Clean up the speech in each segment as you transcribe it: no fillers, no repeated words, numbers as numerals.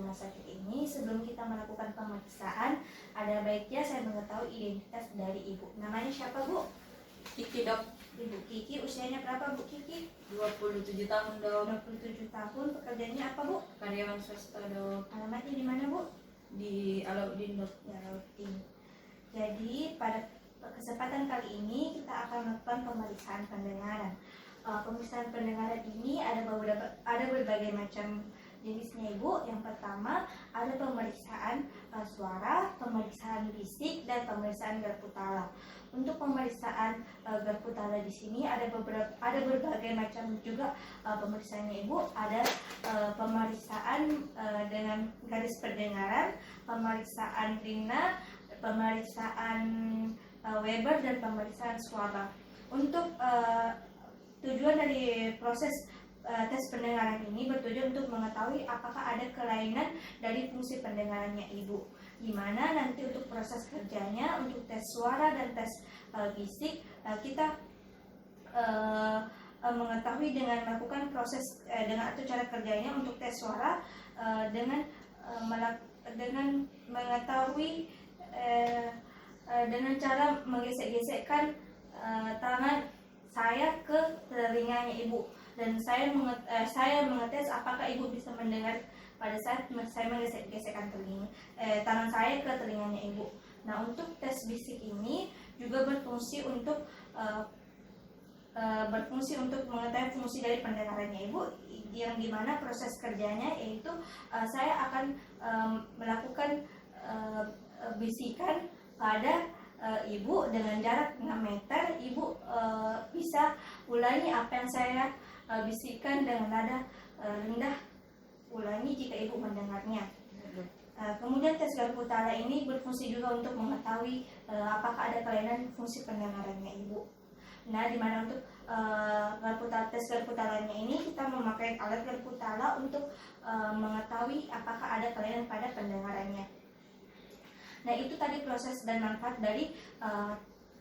rumah sakit ini, sebelum kita melakukan pemeriksaan, ada baiknya saya mengetahui identitas dari ibu. Namanya siapa, Bu? Kiki, Dok. Ibu Kiki. Usianya berapa, Bu Kiki? 27 tahun, Dok. 27 tahun. Pekerjaannya apa, Bu? Karyawan swasta, Dok. Alamatnya di mana, Bu? Di Alauddin, Dok. Ya, Alauddin. Jadi pada kesempatan kali ini kita akan melakukan pemeriksaan pendengaran. Pemeriksaan pendengaran ini ada berbagai macam jenisnya, Ibu. Yang pertama ada pemeriksaan suara, pemeriksaan bisik, dan pemeriksaan garpu tala. Untuk pemeriksaan garpu tala di sini ada berbagai macam juga pemeriksaannya, Ibu. Ada pemeriksaan dengan garis pendengaran, pemeriksaan Rina, pemeriksaan Weber, dan pemeriksaan suara. Untuk tujuan dari proses tes pendengaran ini bertujuan untuk mengetahui apakah ada kelainan dari fungsi pendengarannya Ibu. Gimana nanti untuk proses kerjanya, untuk tes suara dan tes bisik, kita mengetahui dengan melakukan proses dengan atau cara kerjanya. Untuk tes suara dengan mengetahui dengan cara menggesek-gesekkan tangan saya ke telinganya Ibu, dan saya mengetes apakah Ibu bisa mendengar pada saat saya menggesek-gesekkan tangan saya ke telinganya Ibu. Nah, untuk tes bisik ini juga berfungsi untuk mengetahui fungsi dari pendengarannya Ibu, yang dimana proses kerjanya yaitu saya akan melakukan bisikan pada Ibu dengan jarak 6 meter. Ibu bisa ulangi apa yang saya bisikkan dengan nada rendah. Ulangi jika Ibu mendengarnya. Kemudian tes garpu tala ini berfungsi juga untuk mengetahui apakah ada kelainan fungsi pendengarannya Ibu. Nah, dimana untuk tes garpu talanya ini kita memakai alat garpu tala untuk mengetahui apakah ada kelainan pada pendengarannya. Nah, itu tadi proses dan manfaat dari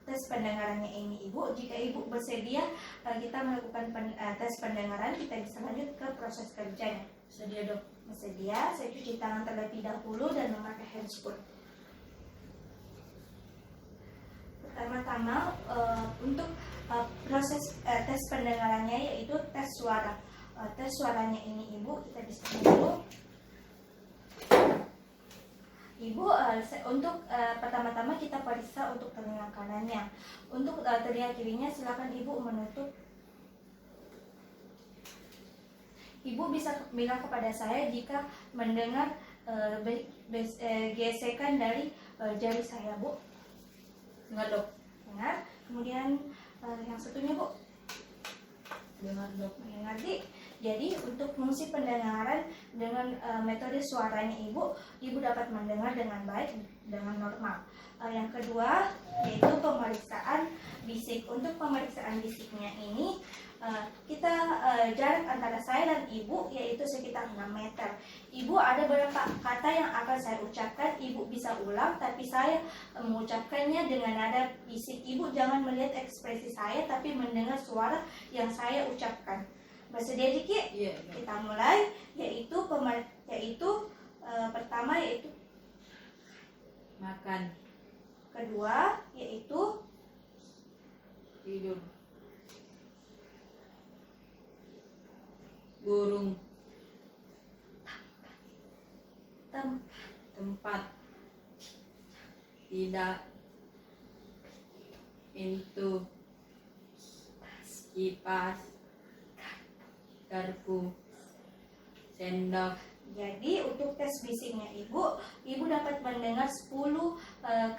tes pendengarannya ini, Ibu. Jika Ibu bersedia kita melakukan tes pendengaran, kita bisa lanjut ke proses kerjanya. Sedia, Dok. Bersedia, saya cuci tangan terlebih dahulu dan memakai handscoot. Pertama-tama untuk proses tes pendengarannya yaitu tes suara. Tes suaranya ini, Ibu, kita bisa dulu. Ibu, untuk pertama-tama kita periksa untuk telinga kanannya. Untuk telinga kirinya silakan Ibu menutup. Ibu bisa bilang kepada saya jika mendengar gesekan dari jari saya, Bu. Dengar, Dok. Dengar. Kemudian yang satunya, Bu. Dengar, Dok. Mendengar, Jadi untuk fungsi pendengaran dengan metode suaranya Ibu dapat mendengar dengan baik, dengan normal. Yang kedua yaitu pemeriksaan bisik. Untuk pemeriksaan bisiknya ini kita jarak antara saya dan Ibu yaitu sekitar 6 meter. Ibu, ada beberapa kata yang akan saya ucapkan, Ibu bisa ulang, tapi saya mengucapkannya dengan nada bisik. Ibu jangan melihat ekspresi saya, tapi mendengar suara yang saya ucapkan. Bersedia, Diki? Iya. Kita mulai, pertama yaitu Makan. kedua yaitu Tidur. Burung. Tempat. Tidak. Pintu. Kipas. Garpu. Sendok. Jadi untuk tes bisiknya Ibu dapat mendengar 10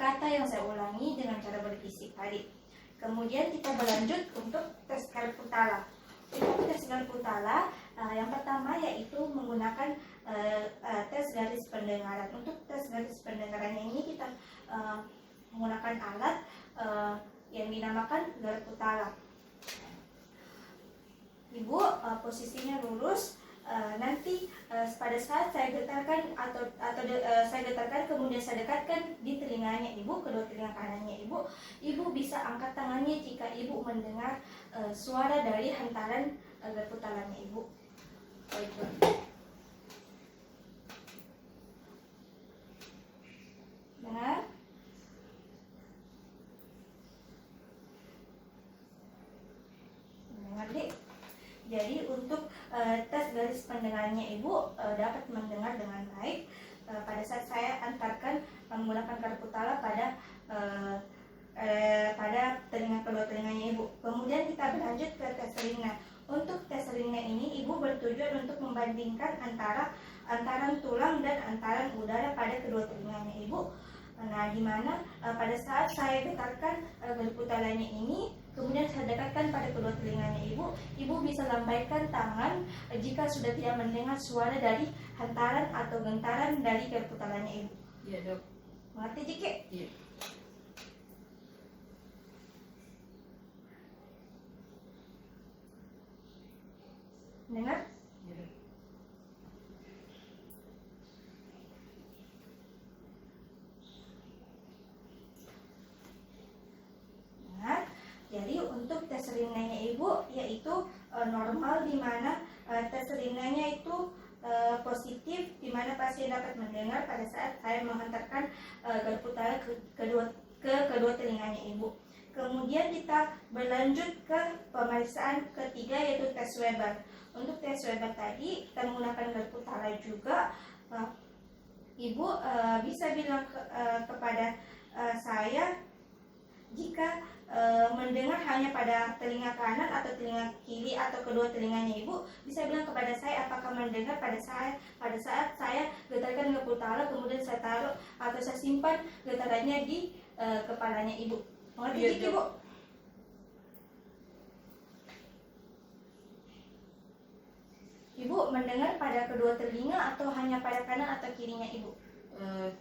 kata yang saya ulangi dengan cara berbisik tadi. Kemudian kita berlanjut untuk tes garpu tala. Untuk tes garpu tala, yang pertama yaitu menggunakan tes garis pendengaran. Untuk tes garis pendengarannya ini kita menggunakan alat yang dinamakan garpu tala. Ibu posisinya lurus. Nanti pada saat saya getarkan saya getarkan kemudian saya dekatkan di telinganya Ibu, kedua telinga kanannya Ibu bisa angkat tangannya jika Ibu mendengar suara dari hantaran garpu talanya Ibu. Baik, Pak. adik. Jadi untuk tes garis pendengarannya ibu dapat mendengar dengan baik pada saat saya antarkan menggunakan kartu tala pada telinga kedua telinganya ibu. Kemudian kita berlanjut ke tes telinga. Untuk tes telinga ini ibu bertujuan untuk membandingkan antaran tulang dan antaran udara pada kedua telinganya ibu. Nah, di mana pada saat saya getarkan garpu talanya ini, kemudian saya dekatkan pada kedua telinganya ibu bisa lambaikan tangan jika sudah tidak mendengar suara dari hantaran atau gentaran dari garpu talanya ibu. Iya dok. Mengerti Jiki? Iya. Dengar? Iya dok. Nah, jadi untuk tes telinganya ibu yaitu normal, di mana tes telinganya itu positif, di mana pasien dapat mendengar pada saat saya menghantarkan garpu tala ke kedua telinganya ibu. Kemudian kita berlanjut ke pemeriksaan ketiga yaitu tes Weber. Untuk tes Weber tadi kita menggunakan garpu tala juga. Ibu bisa bilang kepada saya jika mendengar hanya pada telinga kanan atau telinga kiri atau kedua telinganya ibu, bisa bilang kepada saya apakah mendengar pada saat saya getarkan garpu tala, kemudian saya taruh atau saya simpan getarannya di kepalanya ibu. Mengerti Iya, Jiki, Bu? Ibu mendengar pada kedua telinga atau hanya pada kanan atau kirinya ibu?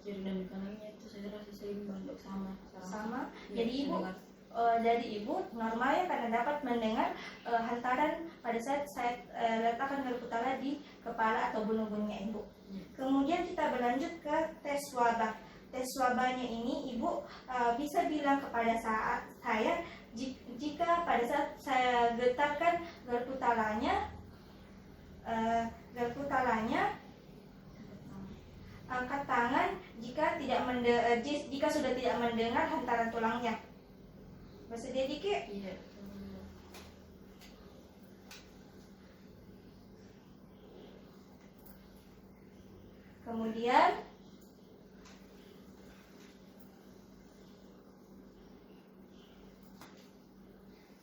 Kiri dan kanannya itu saya rasa seimbang dok, sama. Sama. Iya, Jadi ibu saya dengar. dari ibu normalnya karena dapat mendengar hantaran pada saat saya letakkan garpu tala di kepala atau bunuh-bunuhnya ibu. Iya. Kemudian kita berlanjut ke tes wabah. Tes wabahnya ini ibu bisa bilang kepada saya jika pada saat saya getarkan garpu talanya angkat tangan jika sudah tidak mendengar hantaran tulangnya. Bersedia Diki? Iya. Kemudian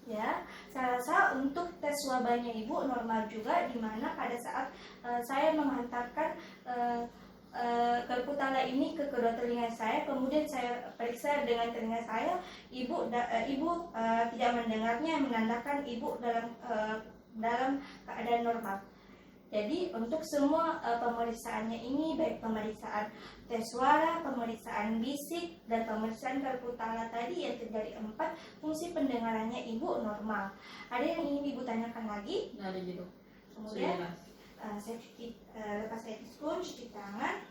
ya, saya rasa untuk tes wabahnya ibu normal juga, di mana pada saat saya menghantarkan garpu tala ini ke kedua telinga saya, kemudian saya periksa dengan telinga saya, ibu tidak mendengarnya, menandakan ibu dalam keadaan normal. Jadi untuk semua pemeriksaannya ini, baik pemeriksaan tes suara, pemeriksaan bisik, dan pemeriksaan garpu tala tadi yang terdiri 4, fungsi pendengarannya ibu normal. Ada yang ingin ibu tanyakan lagi? Nggak ada gitu. Kemudian Sudah. saya lepas saya tiskun, cuci tangan.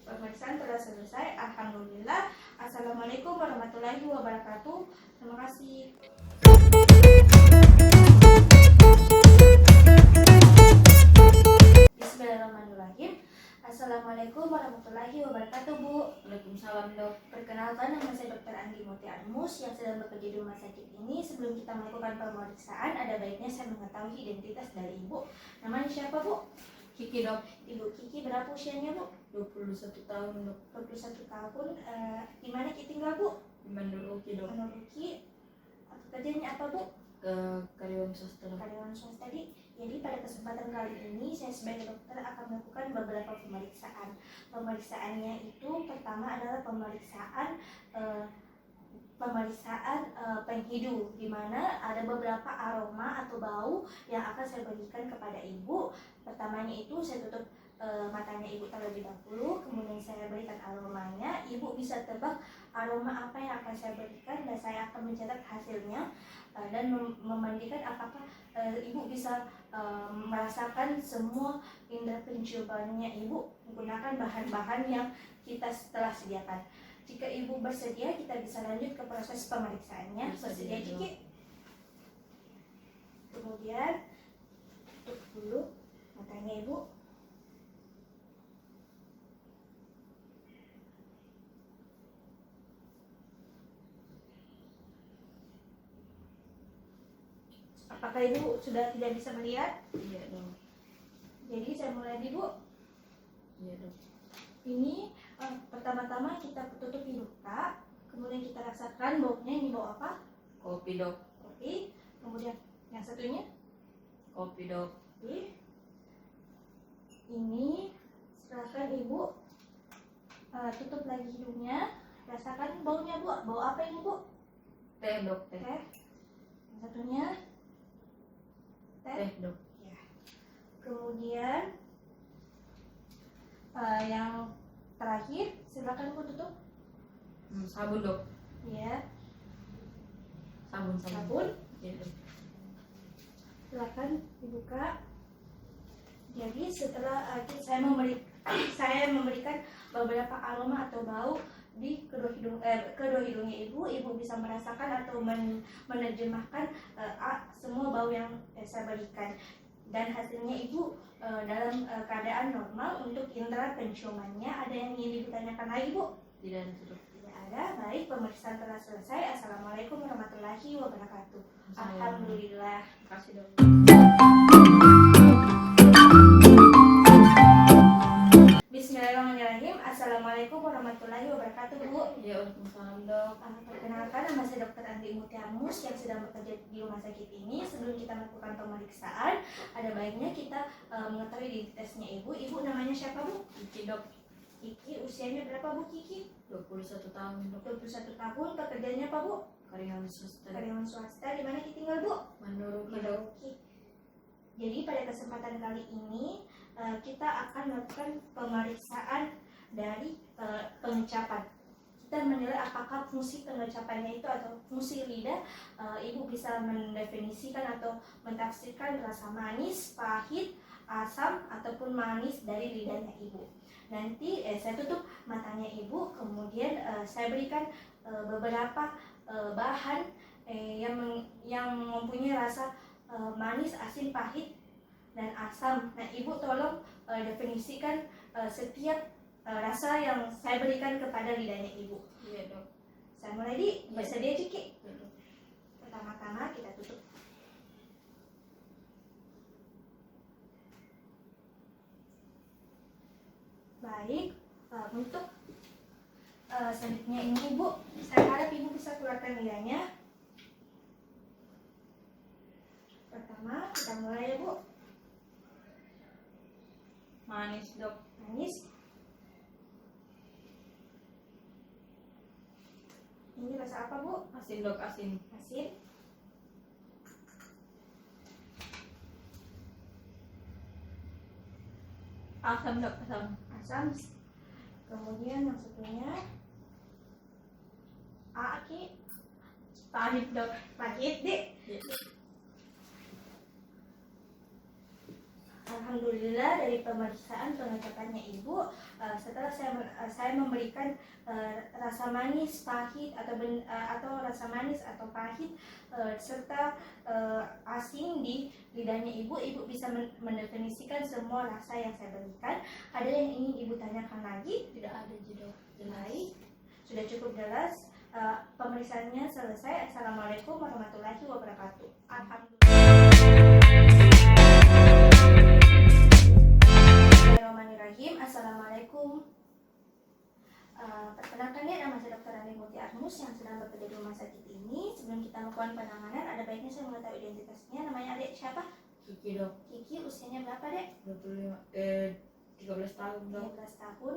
Pemeriksaan telah selesai. Alhamdulillah. Assalamualaikum warahmatullahi wabarakatuh. Terima kasih. Bismillahirrahmanirrahim. Assalamualaikum warahmatullahi wabarakatuh, Bu. Waalaikumsalam dok. Perkenalkan, nama saya Dr. Andi Mutiarmus yang sedang bekerja di rumah sakit ini. Sebelum kita melakukan pemeriksaan, ada baiknya saya mengetahui identitas dari Ibu. Namanya siapa, Bu? Kiki dok. Ibu Kiki, berapa usianya, Bu? 21 tahun dok. 21 tahun. Di mana Kiki tinggal, Bu? Di Mandul Uki dok. Menurut Kiki, kerjanya apa, Bu? Ke karyawan swasta dok. Karyawan swasta tadi. Jadi pada kesempatan kali ini saya sebagai dokter akan melakukan beberapa pemeriksaan. Pemeriksaannya itu pertama adalah pemeriksaan penghidu, di mana ada beberapa aroma atau bau yang akan saya berikan kepada ibu. Pertamanya itu saya tutup matanya ibu terlebih dahulu, kemudian saya berikan aromanya. Ibu bisa tebak aroma apa yang akan saya berikan dan saya akan mencatat hasilnya dan memandikan apakah ibu bisa merasakan semua indera penciumannya ibu menggunakan bahan-bahan yang kita telah sediakan. Jika ibu bersedia, kita bisa lanjut ke proses pemeriksaannya. Bersedia, Ciki? Kemudian tutup dulu matanya ibu. Apakah ibu sudah tidak bisa melihat? Iya dok. Jadi saya mulai nih bu. Iya dok. Ini pertama-tama kita tutup hidung Kak. Kemudian kita rasakan baunya, ini bau apa? Kopi dok. Kopi. Kemudian yang satunya? Kopi dok. Kopi. Ini silakan ibu tutup lagi hidungnya. Rasakan baunya bu. Bau apa ini bu? Teh dok. Teh. Teh. Yang satunya? Teh. Teh dok. Ya. Kemudian yang terakhir, silakan bu tutup. Sabun dok. Ya. Sabun. Sabun. Iya dok. Silakan dibuka. Jadi setelah saya memberikan beberapa aroma atau bau di kedua hidungnya ibu bisa merasakan atau menerjemahkan semua bau yang saya berikan, dan hasilnya ibu dalam keadaan normal. Untuk indera penciumannya ada yang ingin ibu tanyakan lagi bu? Tidak ada dok. Tidak ada. Baik, pemeriksaan telah selesai. Assalamualaikum warahmatullahi wabarakatuh. Alhamdulillah. Terima kasih dok. Bismillahirrahmanirrahim. Assalamualaikum warahmatullahi wabarakatuh bu. Ya, waalaikumsalam dok. Perkenalkan, nama saya Dr. Andi Mutiamus yang sedang bekerja di rumah sakit ini. Sebelum kita melakukan pemeriksaan, ada baiknya kita mengetahui identitasnya ibu. Ibu namanya siapa bu? Kiki dok. Kiki. Usianya berapa bu Kiki? 21 tahun dok. 21 tahun. Pekerjaannya apa bu? Karyawan swasta. Karyawan swasta. Di mana Kiki tinggal bu? Mandoruki dok. Oke. Jadi pada kesempatan kali ini kita akan melakukan pemeriksaan dari pengecapan. Kita menilai apakah fungsi pengecapannya itu atau fungsi lidah. Ibu bisa mendefinisikan atau mentafsirkan rasa manis, pahit, asam ataupun manis dari lidahnya ibu. Nanti saya tutup matanya ibu, kemudian saya berikan beberapa bahan yang mempunyai rasa manis, asin, pahit, dan asam. Nah, ibu tolong definisikan setiap rasa yang saya berikan kepada lidahnya ibu. Iya dok. Saya mulai di bersedia Ciki. Iya dok. Pertama-tama kita tutup. Baik, untuk selanjutnya ini ibu, saya harap ibu bisa keluarkan lidahnya. Pertama, kita mulai ya bu. Manis dok. Manis. Ini rasa apa bu? Asin dok. Asin. Asin. Asam dok. Asam. Asam. Kemudian yang satunya Aki. Pahit dok. Pahit dek. Iya. Alhamdulillah, dari pemeriksaan pengecapannya ibu, setelah saya memberikan rasa manis, pahit atau rasa manis atau pahit serta asin di lidahnya ibu bisa mendefinisikan semua rasa yang saya berikan. Ada yang ingin ibu tanyakan lagi? Tidak ada dok. Baik, sudah cukup jelas. Pemeriksaannya selesai. Assalamualaikum warahmatullahi wabarakatuh. Alhamdulillah. Bismillahirrahmanirrahim. Assalamualaikum. Perkenalkan ya, nama saya Dr. Andi Mutiamus yang sedang bekerja di rumah sakit ini. Sebelum kita melakukan penanganan, ada baiknya saya mengetahui identitasnya. Namanya adik siapa? Kiki dok. Kiki. Usianya berapa dek? 13 tahun dok. 13 tahun.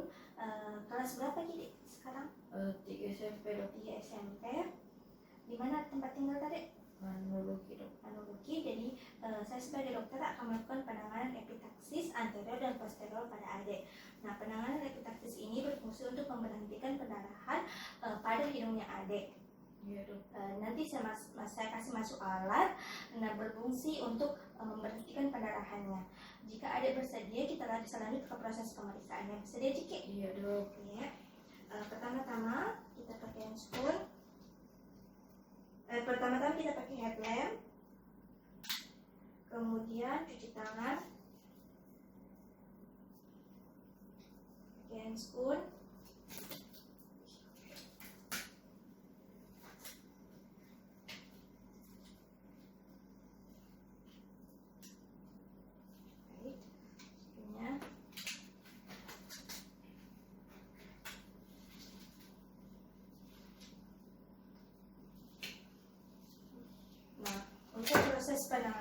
Kelas berapa Kiki sekarang? 3 SMP dok. 3 SMP. Di mana tempat tinggal tadi? Mandoruki dok. Mandoruki. Jadi saya sebagai dokter akan melakukan penanganan epitaksis anterior dan posterior pada adik. Nah, penanganan epitaksis ini berfungsi untuk memberhentikan pendarahan pada hidungnya adik. Iya dok. Nanti saya kasih masuk alat, berfungsi untuk memberhentikan pendarahannya. Jika adik bersedia, kita bisa lanjut ke proses pemeriksaannya. Bersedia Ciki? Iya dok. Ya. Pertama-tama kita pakai handscoon. Pertama-tama kita pakai headlamp, kemudian cuci tangan, pakai handscoon,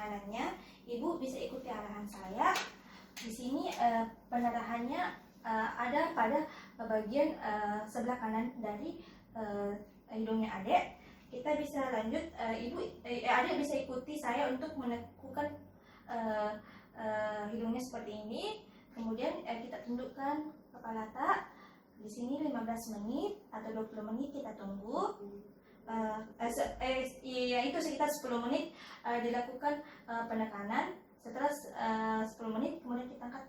penanganannya, Ibu bisa ikuti arahan saya. Di sini pendarahannya ada pada bagian sebelah kanan dari hidungnya adik. Kita bisa lanjut, adik bisa ikuti saya untuk menekukan hidungnya seperti ini. Kemudian kita tundukkan kepala tak. Di sini 15 menit atau 20 menit kita tunggu. Itu sekitar 10 menit dilakukan penekanan. Setelah 10 menit kemudian kita angkat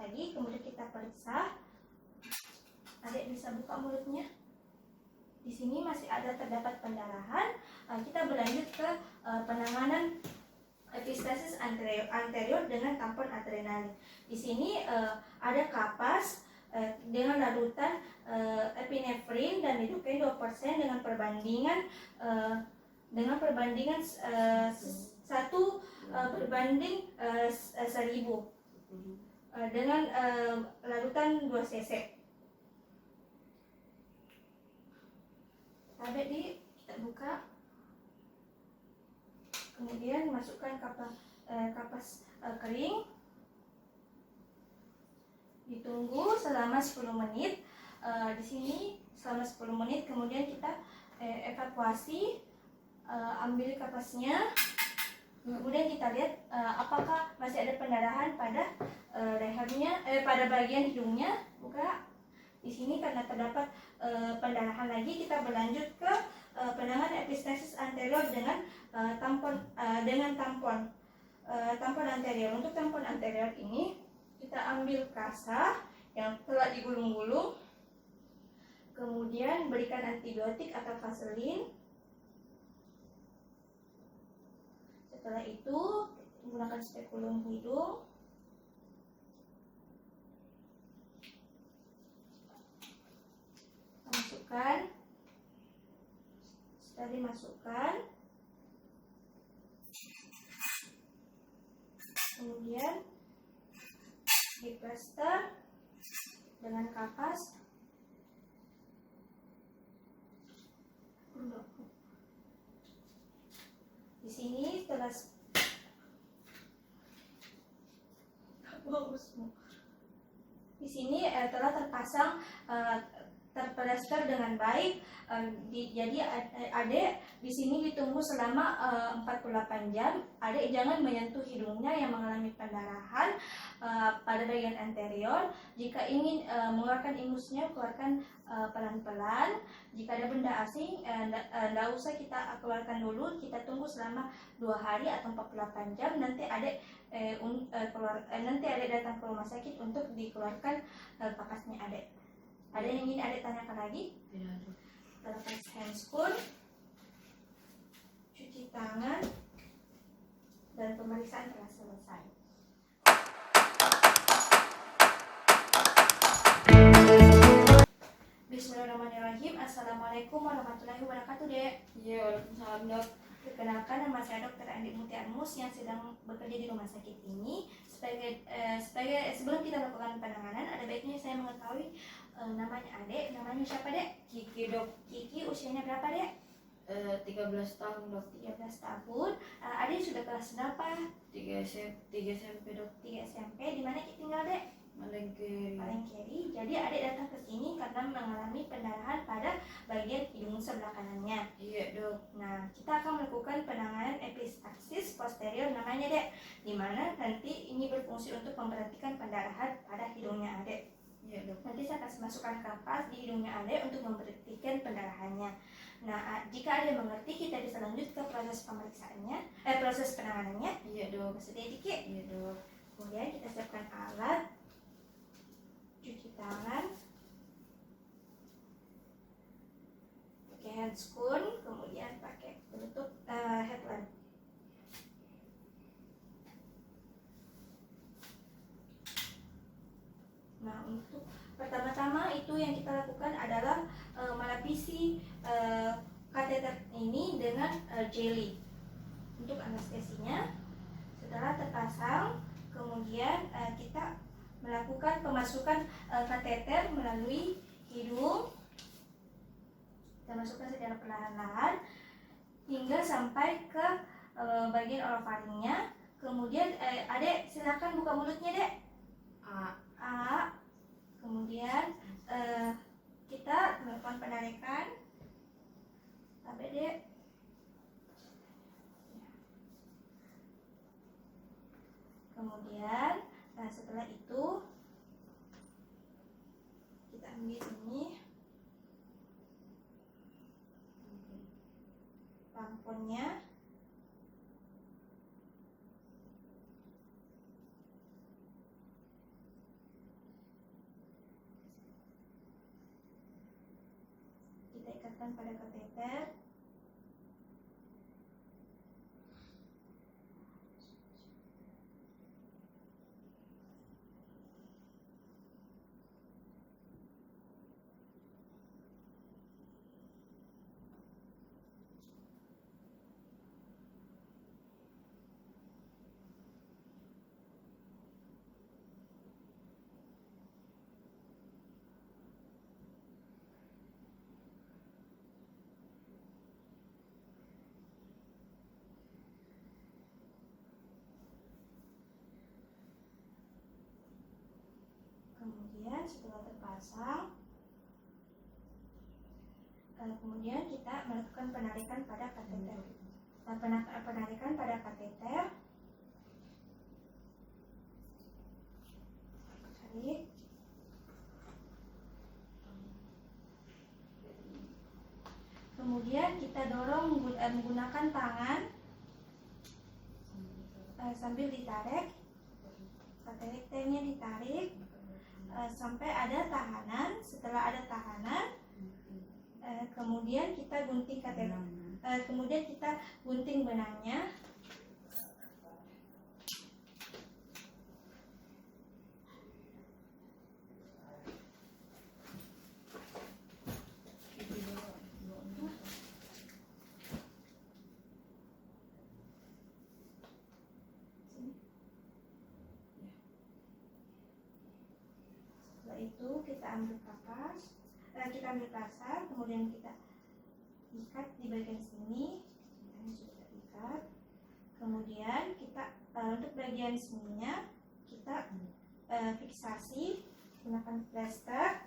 lagi, kemudian kita periksa. Adik bisa buka mulutnya. Di sini masih terdapat pendarahan. Kita berlanjut ke penanganan epistaxis anterior dengan tampon adrenalin. Di sini ada kapas dengan larutan epinefrin dan lidocaine 2% dengan perbandingan 1 berbanding 1000 dengan larutan 2 cc. Adik kita buka, kemudian masukkan kapas kering, ditunggu selama 10 menit. Di sini selama 10 menit, kemudian kita evakuasi, ambil kapasnya, kemudian kita lihat apakah masih ada pendarahan pada lehernya, pada bagian hidungnya. Buka. Di sini karena terdapat pendarahan lagi, kita berlanjut ke penanganan epistaxis anterior dengan tampon anterior. Untuk tampon anterior ini kita ambil kasa yang telah digulung-gulung, kemudian berikan antibiotik atau vaselin. Setelah itu menggunakan spekulum hidung. Masukkan. Setelah dimasukkan, kemudian diplaster dengan kapas. Di sini setelah telah terpasang terplaster dengan baik. Jadi adik di sini ditunggu selama 48 jam. Adik jangan menyentuh hidungnya yang mengalami pendarahan pada bagian anterior. Jika ingin mengeluarkan ingusnya, keluarkan pelan-pelan. Jika ada benda asing, tidak usah kita keluarkan dulu. Kita tunggu selama 2 hari atau 48 jam. Nanti adik datang ke rumah sakit untuk dikeluarkan kapasnya adik. Ada yang ingin adik tanyakan lagi? Tidak ada. Lepas handscoon, cuci tangan, dan pemeriksaan telah selesai. Bismillahirrahmanirrahim. Assalamualaikum warahmatullahi wabarakatuh, Dek. Iya, waalaikumsalam, Dok. Perkenalkan, nama saya Dr. Andi Mutiarmus yang sedang bekerja di rumah sakit ini. Sebelum kita melakukan penanganan, ada baiknya saya mengetahui namanya adik. Namanya siapa, Dek? Kiki, Dok. Kiki, usianya berapa, Dek? 13 tahun, Dok. 13 tahun. Adik sudah kelas berapa? 3 SMP, Dok. 3 SMP. Di mana Kiki tinggal, Dek? Malengkeri. Malengkeri. Jadi adik datang ke sini karena mengalami pendarahan pada bagian hidung sebelah kanannya. Iya, Dok. Nah, kita akan melakukan penanganan epistaxis posterior namanya, Dek. Di mana nanti ini berfungsi untuk memberhentikan pendarahan pada hidungnya adik. Iya, Dok. Nanti saya akan masukkan kapas di hidungnya adik untuk memberhentikan pendarahannya. Nah, jika adik mengerti, kita bisa lanjut ke proses pemeriksaannya, proses penanganannya. Iya, Dok. Bersedia dikit. Iya, Dok. Kemudian kita siapkan alat, cuci tangan, pakai handscoon, kemudian pakai penutup headlamp. Nah, untuk pertama-tama itu yang kita lakukan adalah melapisi kateter ini dengan jelly. Untuk anestesinya, setelah terpasang, kemudian kita melakukan pemasukan kateter melalui hidung. Kita masukkan secara perlahan-lahan hingga sampai ke bagian orofaringnya. Kemudian adek silakan buka mulutnya dek. A. A. Kemudian kita melakukan penarikan. Sampai dek. Kemudian setelah itu kita ambil ini tamponnya. Kita ikatkan pada kateter. Kemudian setelah terpasang, kemudian kita melakukan penarikan pada kateter. Penarikan pada kateter. Tarik. Kemudian kita dorong menggunakan tangan sambil ditarik. Kateternya ditarik sampai ada tahanan. Setelah ada tahanan, kemudian kita gunting kateter. Kemudian kita gunting benangnya. Setelah itu kita ambil kapas, kita ambil kasar, kemudian kita ikat di bagian sini. Ini sudah terikat. Kemudian kita untuk bagian sininya kita fiksasi menggunakan plester.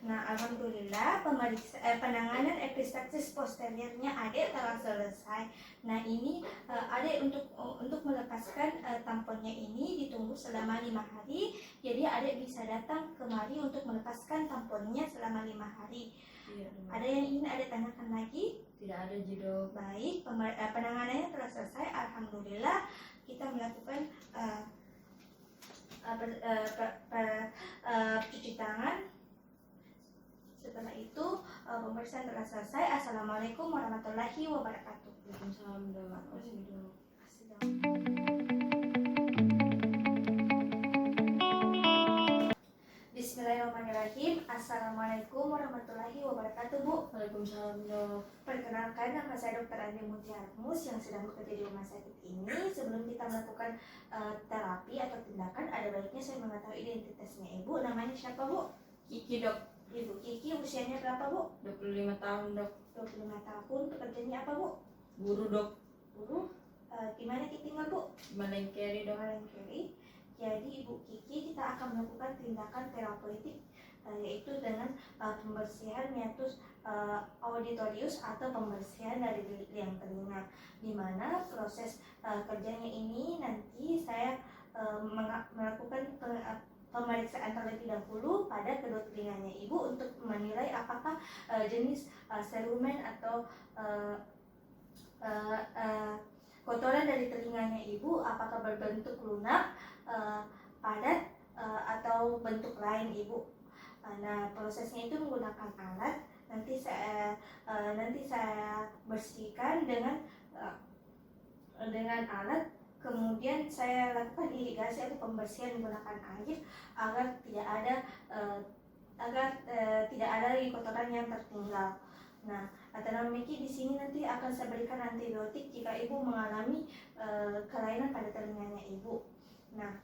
Nah, alhamdulillah penanganan epistaxis posteriornya adek telah selesai. Nah, ini adek untuk melepaskan tamponnya ini ditunggu selama 5 hari. Jadi adek bisa datang kemari untuk melepaskan tamponnya selama 5 hari. Iya, Ada yang ingin adek tanyakan lagi? tidak ada jidok. Baik, penanganannya telah selesai. Alhamdulillah kita melakukan cuci tangan. Setelah itu pemeriksaan telah selesai. Assalamualaikum warahmatullahi wabarakatuh. Waalaikumsalam dok. Makasih dok. Bismillahirrahmanirrahim. Assalamualaikum warahmatullahi wabarakatuh, Bu. Waalaikumsalam dok. Perkenalkan, nama saya Dr. Andi Mutiarmus yang sedang bekerja di rumah sakit ini. Sebelum kita melakukan terapi atau tindakan, ada baiknya saya mengetahui identitasnya Ibu. Namanya siapa, Bu? Kiki dok. Ibu Kiki, usianya berapa, Bu? 25 tahun dok. 25 tahun. Pekerjaannya apa, Bu? Guru dok. Guru. Di mana Kiki tinggal, Bu? Malengkeri dok. Malengkeri. Jadi Ibu Kiki, kita akan melakukan tindakan terapeutik yaitu dengan pembersihan meatus auditorius atau pembersihan dari liang telinga, di mana proses kerjanya ini nanti saya melakukan pemeriksaan terlebih dahulu pada kedua telinganya Ibu untuk menilai apakah jenis serumen atau kotoran dari telinganya Ibu apakah berbentuk lunak, padat, atau bentuk lain Ibu. Nah, prosesnya itu menggunakan alat. Nanti saya bersihkan dengan alat. Kemudian saya lakukan irigasi atau pembersihan menggunakan air agar tidak ada lagi kotoran yang tertinggal. Nah, Atenomiki di sini nanti akan saya berikan antibiotik jika Ibu mengalami kelainan pada telinganya Ibu. Nah,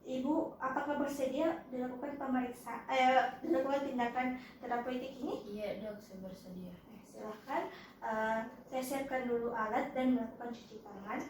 Ibu apakah bersedia dilakukan dilakukan tindakan terapeutik ini? Iya dok, saya bersedia. Silahkan saya siapkan dulu alat dan melakukan cuci tangan.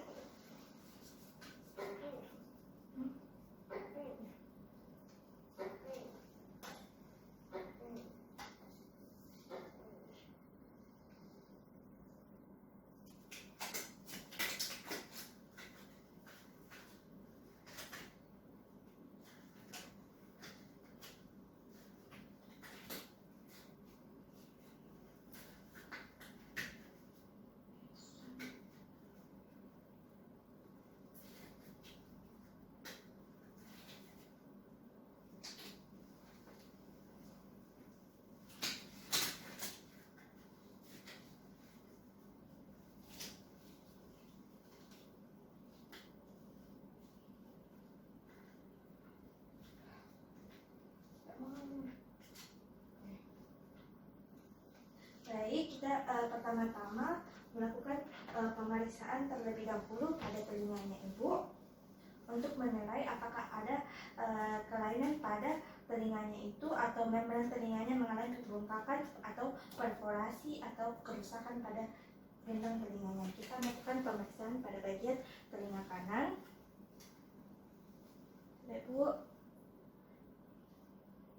Baik, kita pertama-tama melakukan pemeriksaan terlebih dahulu pada telinganya ibu untuk menilai apakah ada kelainan pada telinganya itu atau membran telinganya mengalami kerbengkakan atau perforasi atau kerusakan pada gendang telinganya. Kita melakukan pemeriksaan pada bagian telinga kanan. Baik Bu,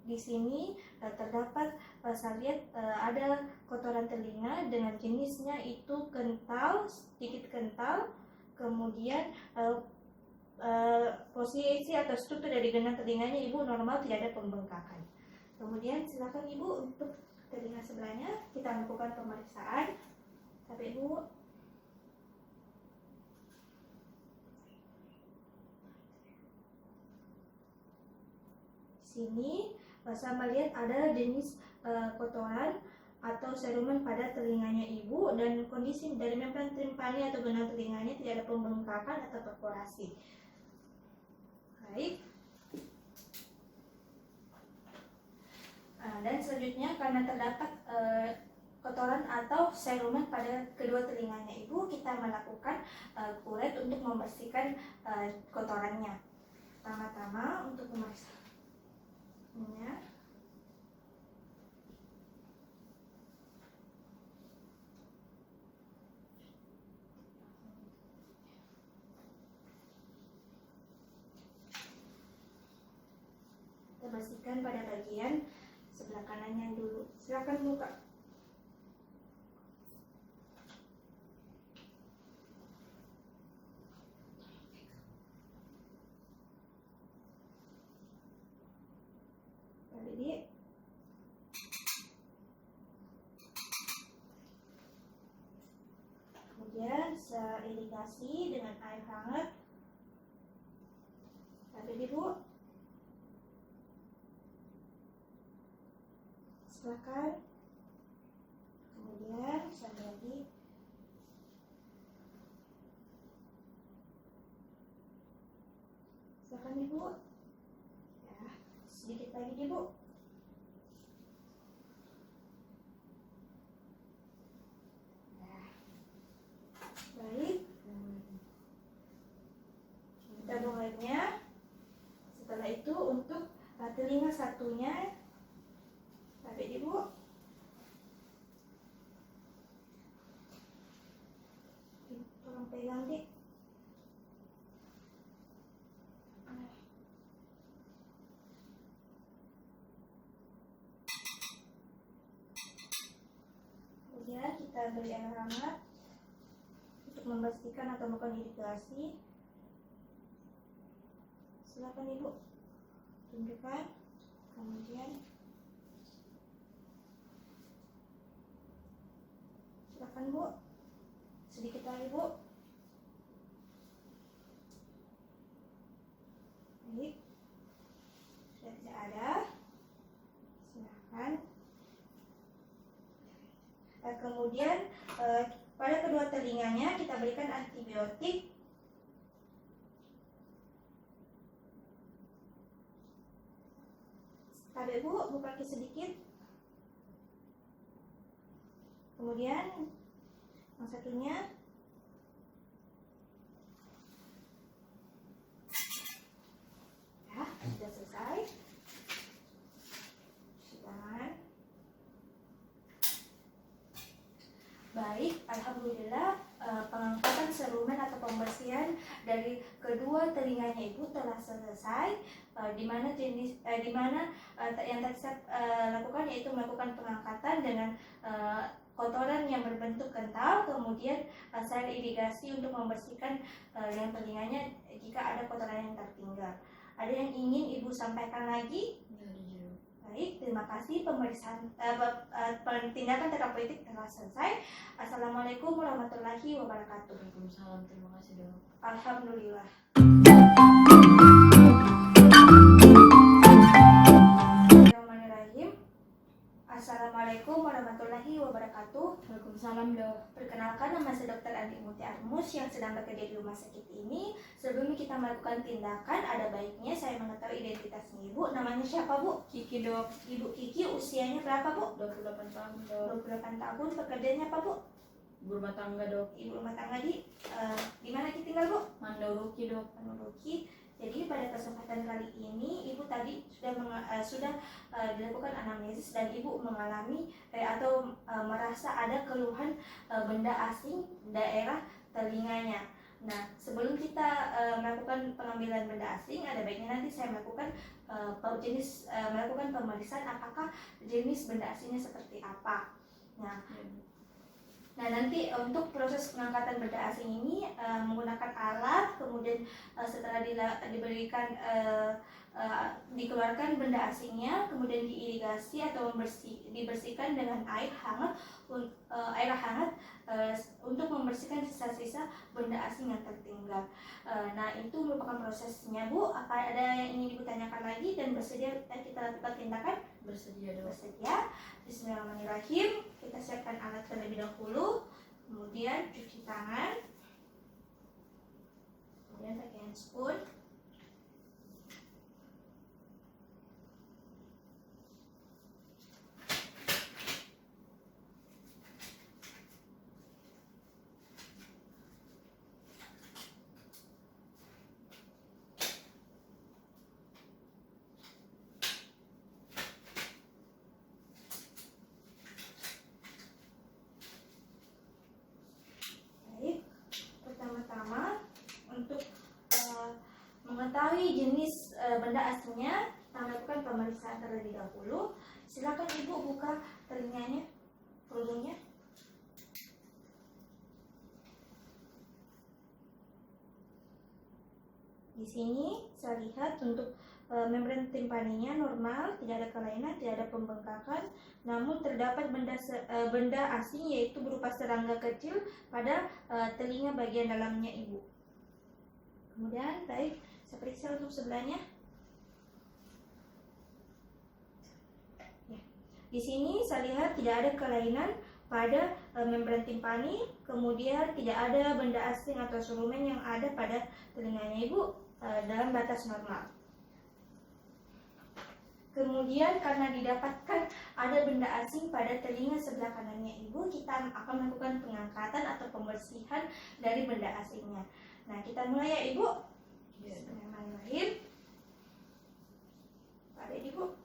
di sini terdapat saya lihat ada kotoran telinga dengan jenisnya itu kental, sedikit kental. Kemudian posisi atau struktur dari gendang telinganya ibu normal, tidak ada pembengkakan. Kemudian silakan ibu untuk telinga sebelahnya kita lakukan pemeriksaan. Tapi ibu, sini saya melihat ada jenis kotoran atau serumen pada telinganya ibu dan kondisi dari membran timpani atau gendang telinganya tidak ada pembengkakan atau perforasi. Baik. Dan selanjutnya karena terdapat kotoran atau serumen pada kedua telinganya ibu, kita melakukan kuret untuk membersihkan kotorannya. Pertama-tama untuk memeriksa minyak. Kita bersihkan pada bagian sebelah kanannya dulu. Silakan buka. Jadi kemudian saya irigasi dengan air hangat. Tadi Bu, silakan. Kemudian saya lagi silakan Ibu. Ya, sedikit lagi Ibu. Baik, kita buang airnya. Setelah itu untuk telinga satunya, tarik ibu. Tolong pegang dik. Kemudian kita beri air hangat untuk membersihkan atau melakukan irigasi. Silakan ibu tunjukkan. Kemudian silakan bu, sedikit lagi bu. Baik, sudah tidak ada. Silakan. Kemudian pada kedua telinganya kita berikan antibiotik. Tapi bu, buka kaki sedikit. Kemudian yang satunya ya, sudah selesai. Cuci tangan. telinganya ibu telah selesai, yang tadi saya lakukan yaitu melakukan pengangkatan dengan kotoran yang berbentuk kental, kemudian saya irigasi untuk membersihkan yang telinganya jika ada kotoran yang tertinggal. Ada yang ingin ibu sampaikan lagi? Baik, terima kasih. Pemeriksaan tindakan terapeutik telah selesai. Assalamualaikum warahmatullahi wabarakatuh. Waalaikumsalam, terima kasih dok. Alhamdulillah. Bismillahirrahmanirrahim. Assalamualaikum warahmatullahi wabarakatuh. Waalaikumsalam dok. Perkenalkan, nama saya Dr. Andi Muti Armus yang sedang bekerja di rumah sakit ini. Sebelum kita melakukan tindakan, ada baiknya saya mengetahui identitasnya ibu. Namanya siapa bu? Kiki dok. Ibu Kiki, usianya berapa bu? 28 tahun dok. 28 tahun. Pekerjaannya apa bu? Ibu rumah tangga dok. Ibu rumah tangga di mana Kiki tinggal bu? Mandauruki dok. Mandauruki. Jadi pada kesempatan kali ini ibu tadi sudah dilakukan anamnesis dan ibu mengalami atau merasa ada keluhan benda asing daerah telinganya. Nah, sebelum kita melakukan pengambilan benda asing, ada baiknya nanti saya melakukan melakukan pemeriksaan apakah jenis benda asingnya seperti apa. Nah, nanti untuk proses pengangkatan benda asing ini menggunakan alat, kemudian setelah diberikan dikeluarkan benda asingnya, kemudian diirigasi atau dibersihkan dengan air hangat untuk membersihkan sisa-sisa benda asing yang tertinggal. Nah, itu merupakan prosesnya bu. Apa ada yang ingin ibu tanyakan lagi dan bersedia kita lakukan tindakan? Bersedia dok. Bersedia. Bismillahirrahmanirrahim. Kita siapkan alat terlebih dahulu, kemudian cuci tangan, kemudian pakai handspoon. Pertama-tama untuk mengetahui jenis benda asingnya, kita lakukan pemeriksaan terlebih dahulu. Silakan ibu buka telinganya, kerudungnya. Di sini saya lihat untuk membran timpaninya normal, tidak ada kelainan, tidak ada pembengkakan. Namun terdapat benda asing yaitu berupa serangga kecil pada telinga bagian dalamnya ibu. Kemudian baik, saya periksa untuk sebelahnya. Ya. Di sini saya lihat tidak ada kelainan pada membran timpani, kemudian tidak ada benda asing atau serumen yang ada pada telinganya ibu dalam batas normal. Kemudian karena didapatkan ada benda asing pada telinga sebelah kanannya ibu, kita akan melakukan pengangkatan atau pembersihan dari benda asingnya. Nah, kita mulai ya ibu. Bismillahirrahmanirrahim. Tarik ibu.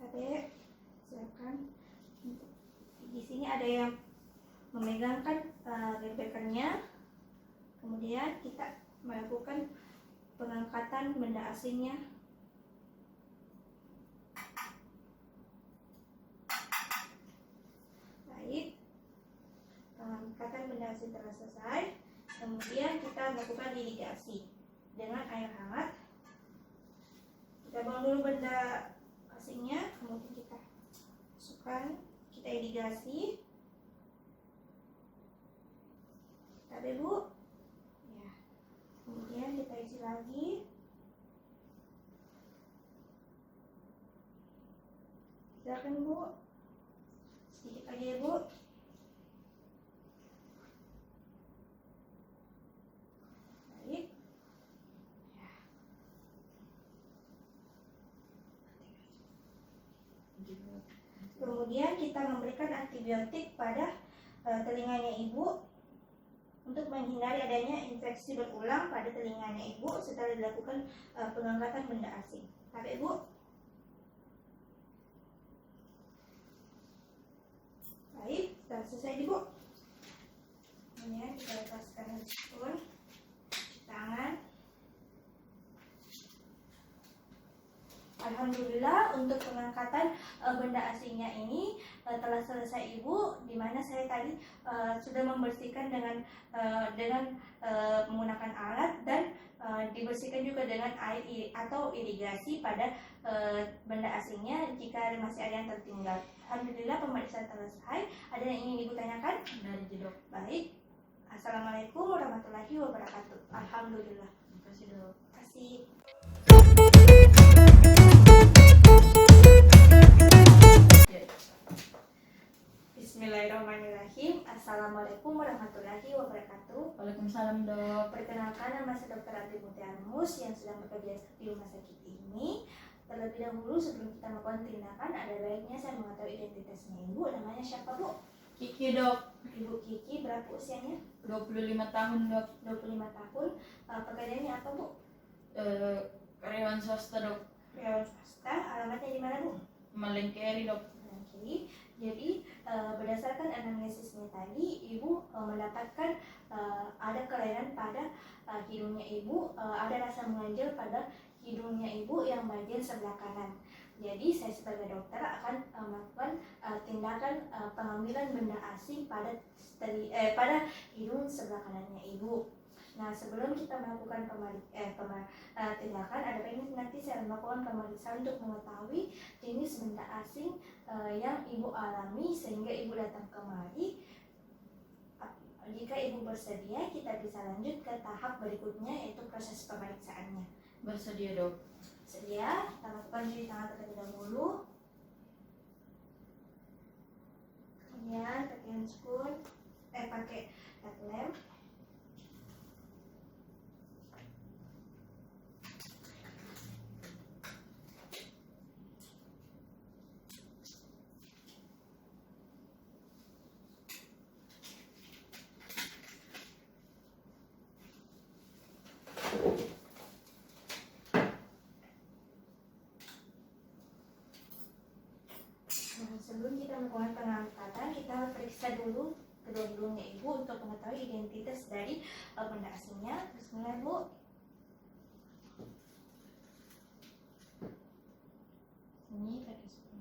Tarik. Silakan. Di sini ada yang memegangkan bebekannya, kemudian kita melakukan pengangkatan benda asingnya. Baik, pengangkatan benda asing telah selesai. Kemudian kita lakukan irigasi dengan air hangat. Kita buang dulu benda asingnya, kemudian kita masukkan, kita irigasi. Ada bu, ya. Kemudian kita isi lagi. Silakan bu, sedikit aja ya bu. Baik. Ya. Kemudian kita memberikan antibiotik pada telinganya ibu untuk menghindari adanya infeksi berulang pada telinganya ibu setelah dilakukan pengangkatan benda asing. Tarik ibu. Baik, sudah selesai Ibu. Kemudian kita lepaskan handphone, cuci tangan. Alhamdulillah untuk pengangkatan benda asingnya ini telah selesai Ibu, di mana saya tadi sudah membersihkan dengan menggunakan alat dan dibersihkan juga dengan air atau irigasi pada benda asingnya jika masih ada yang tertinggal. Alhamdulillah pemeriksaan selesai. Ada yang ingin Ibu tanyakan? Dari Dok. Baik. Assalamualaikum warahmatullahi wabarakatuh. Alhamdulillah. Terima kasih Dok. Terima kasih. Bismillahirrahmanirrahim. Assalamualaikum warahmatullahi wabarakatuh. Waalaikumsalam Dok. Perkenalkan, nama saya Dr. Ati Mutiarmus yang sedang bekerja di rumah sakit ini. Terlebih dahulu sebelum kita melakukan tindakan, ada baiknya saya mengetahui identitasnya Ibu. Namanya siapa Bu? Kiki Dok. Ibu Kiki, berapa usianya? 25 tahun Dok. 25 tahun. Pekerjaannya apa Bu? Karyawan swasta Dok. Karyawan swasta. Alamatnya di mana Bu? Malengkeri Dok. Oke. Jadi berdasarkan anamnesisnya tadi, Ibu mendapatkan ada kelainan pada hidungnya Ibu, ada rasa menganjal pada hidungnya Ibu yang bagian sebelah kanan. Jadi saya sebagai dokter akan melakukan tindakan pengambilan benda asing pada hidung sebelah kanannya Ibu. Nah, sebelum kita melakukan tindakan, ada baiknya nanti saya melakukan pemeriksaan untuk mengetahui jenis benda asing yang Ibu alami sehingga Ibu datang kemari. Jika Ibu bersedia, kita bisa lanjut ke tahap berikutnya, yaitu proses pemeriksaannya. Bersedia Dok. Sedia, kita lakukan cuci tangan terlebih dahulu. Kemudian pakai handscoon, pakai head lamp. Nah, sebelum kita melakukan pengangkatan, kita periksa dulu kedua hidungnya Ibu untuk mengetahui identitas dari benda asingnya. Bismillah Bu. Ini pakai spoon.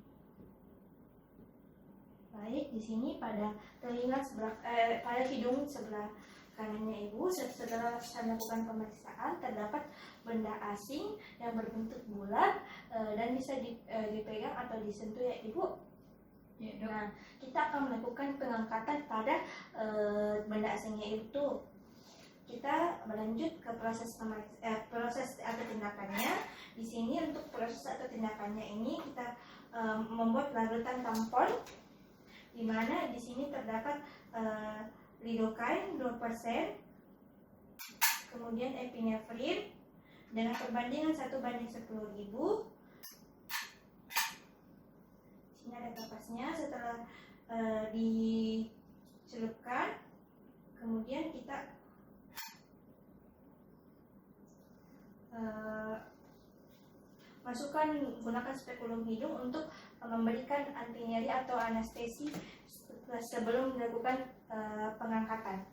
Baik, di sini pada telinga sebelah, pada hidung sebelah kanannya Ibu, setelah saya melakukan pemeriksaan terdapat benda asing yang berbentuk bulat dan bisa dipegang atau disentuh ya Ibu. Ya Dok. Nah, kita akan melakukan pengangkatan pada benda asingnya itu. Kita melanjut ke proses atau tindakannya. Di sini untuk proses atau tindakannya ini kita membuat larutan tampon, di mana di sini terdapat lidocaine 2%, kemudian epinefrin dengan perbandingan 1:10.000. Ini ada kapasnya. Setelah dicelupkan, kemudian kita masukkan, gunakan spekulum hidung untuk memberikan anti nyeri atau anestesi sebelum dilakukan pengangkatan.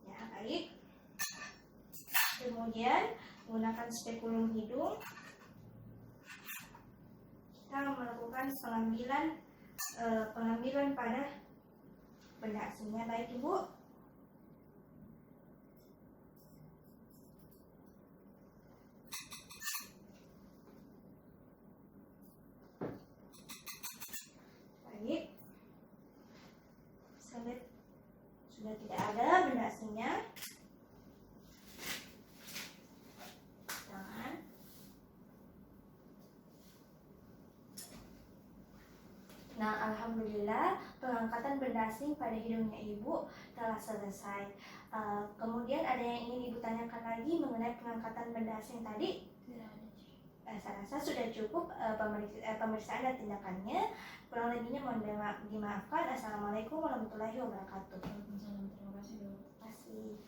Ya, baik. Kemudian menggunakan spekulum hidung, kita melakukan pengambilan pada benda asingnya. Baik Ibu. Baik. Sudah tidak ada benda asingnya. Nah, alhamdulillah pengangkatan benda asing pada hidungnya Ibu telah selesai. Kemudian ada yang ingin Ibu tanyakan lagi mengenai pengangkatan benda asing tadi? Tidak ada. Saya rasa sudah cukup pemeriksaan dan tindakannya. Kurang lebihnya mohon dimaafkan. Assalamualaikum warahmatullahi wabarakatuh. Waalaikumsalam. Terima kasih Dok. Terima kasih.